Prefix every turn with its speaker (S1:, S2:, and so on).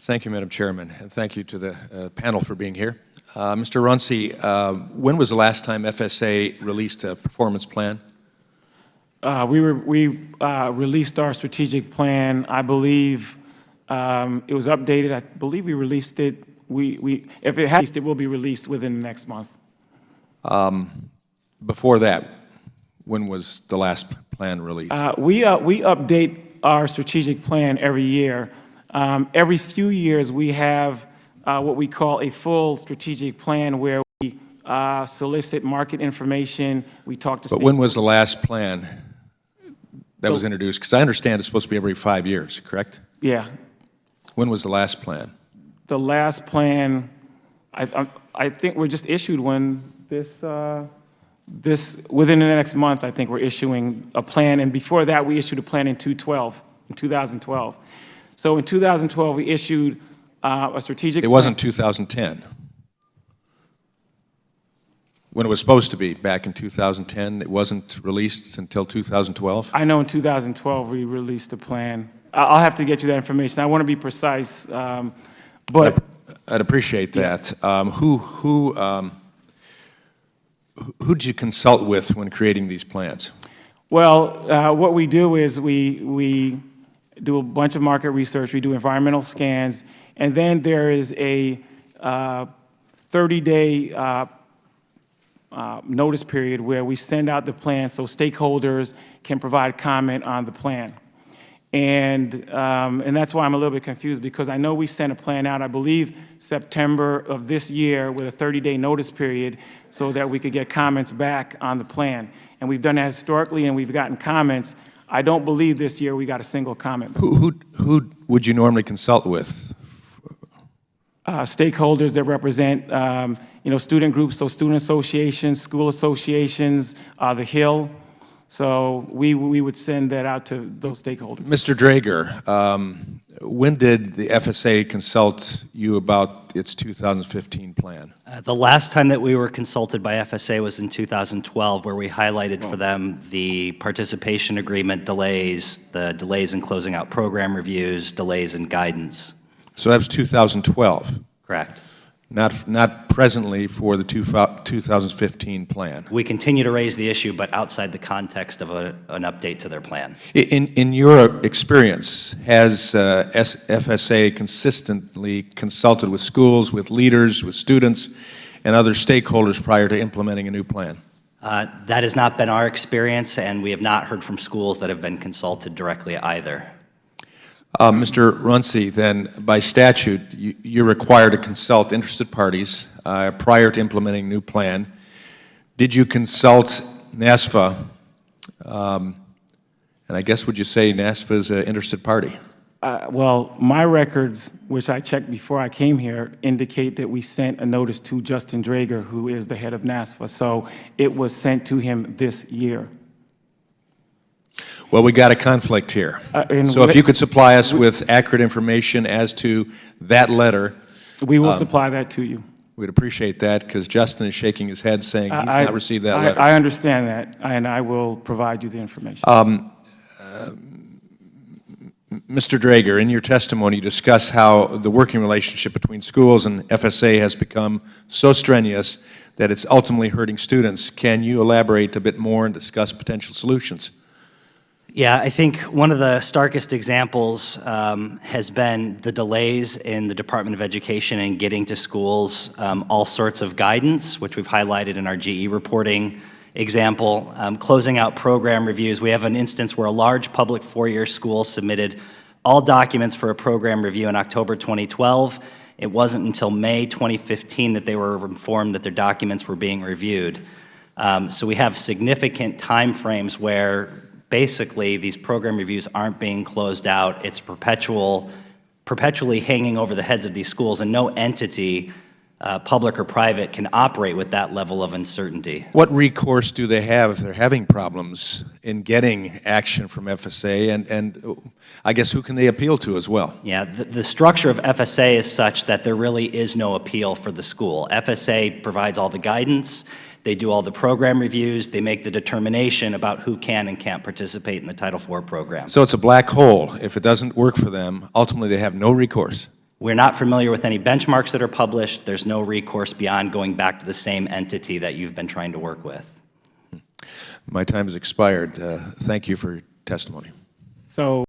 S1: Thank you, Madam Chairman, and thank you to the panel for being here. Mr. Runcie, when was the last time FSA released a performance plan?
S2: We released our strategic plan. I believe it was updated. I believe we released it. If it has, it will be released within the next month.
S1: Before that, when was the last plan released?
S2: We update our strategic plan every year. Every few years, we have what we call a full strategic plan where we solicit market information. We talk to.
S1: But when was the last plan that was introduced? Because I understand it's supposed to be every 5 years, correct?
S2: Yeah.
S1: When was the last plan?
S2: The last plan, I think we're just issued one within the next month. I think we're issuing a plan, and before that, we issued a plan in 2012. So in 2012, we issued a strategic.
S1: It wasn't 2010. When it was supposed to be back in 2010, it wasn't released until 2012?
S2: I know in 2012 we released a plan. I'll have to get you that information. I want to be precise, but
S1: I'd appreciate that. Who did you consult with when creating these plans?
S2: Well, what we do is we do a bunch of market research. We do environmental scans, and then there is a 30-day notice period where we send out the plan so stakeholders can provide comment on the plan. And that's why I'm a little bit confused, because I know we sent a plan out, I believe, September of this year with a 30-day notice period so that we could get comments back on the plan. And we've done that historically, and we've gotten comments. I don't believe this year we got a single comment.
S1: Who would you normally consult with?
S2: Stakeholders that represent student groups, so student associations, school associations, the Hill. So we would send that out to those stakeholders.
S1: Mr. Drager, when did the FSA consult you about its 2015 plan?
S3: The last time that we were consulted by FSA was in 2012, where we highlighted for them the participation agreement delays, the delays in closing out program reviews, delays in guidance.
S1: So that was 2012?
S3: Correct.
S1: Not presently for the 2015 plan.
S3: We continue to raise the issue, but outside the context of an update to their plan.
S1: In your experience, has FSA consistently consulted with schools, with leaders, with students, and other stakeholders prior to implementing a new plan?
S3: That has not been our experience, and we have not heard from schools that have been consulted directly either.
S1: Mr. Runcie, then, by statute, you're required to consult interested parties prior to implementing a new plan. Did you consult NASFA? And I guess, would you say NASFA is an interested party?
S2: Well, my records, which I checked before I came here, indicate that we sent a notice to Justin Drager, who is the head of NASFA. So it was sent to him this year.
S1: Well, we got a conflict here. So if you could supply us with accurate information as to that letter.
S2: We will supply that to you.
S1: We'd appreciate that, because Justin is shaking his head saying he's not received that letter.
S2: I understand that, and I will provide you the information.
S1: Mr. Drager, in your testimony, you discuss how the working relationship between schools and FSA has become so strenuous that it's ultimately hurting students. Can you elaborate a bit more and discuss potential solutions?
S3: Yeah, I think one of the starkest examples has been the delays in the Department of Education in getting to schools all sorts of guidance, which we've highlighted in our GE reporting example. Closing out program reviews, we have an instance where a large public four-year school submitted all documents for a program review in October 2012. It wasn't until May 2015 that they were informed that their documents were being reviewed. So we have significant time frames where basically these program reviews aren't being closed out. It's perpetually hanging over the heads of these schools, and no entity, public or private, can operate with that level of uncertainty.
S1: What recourse do they have if they're having problems in getting action from FSA, and I guess who can they appeal to as well?
S3: Yeah, the structure of FSA is such that there really is no appeal for the school. FSA provides all the guidance. They do all the program reviews. They make the determination about who can and can't participate in the Title IV program.
S1: So it's a black hole. If it doesn't work for them, ultimately they have no recourse.
S3: We're not familiar with any benchmarks that are published. There's no recourse beyond going back to the same entity that you've been trying to work with.
S1: My time has expired. Thank you for your testimony.
S2: So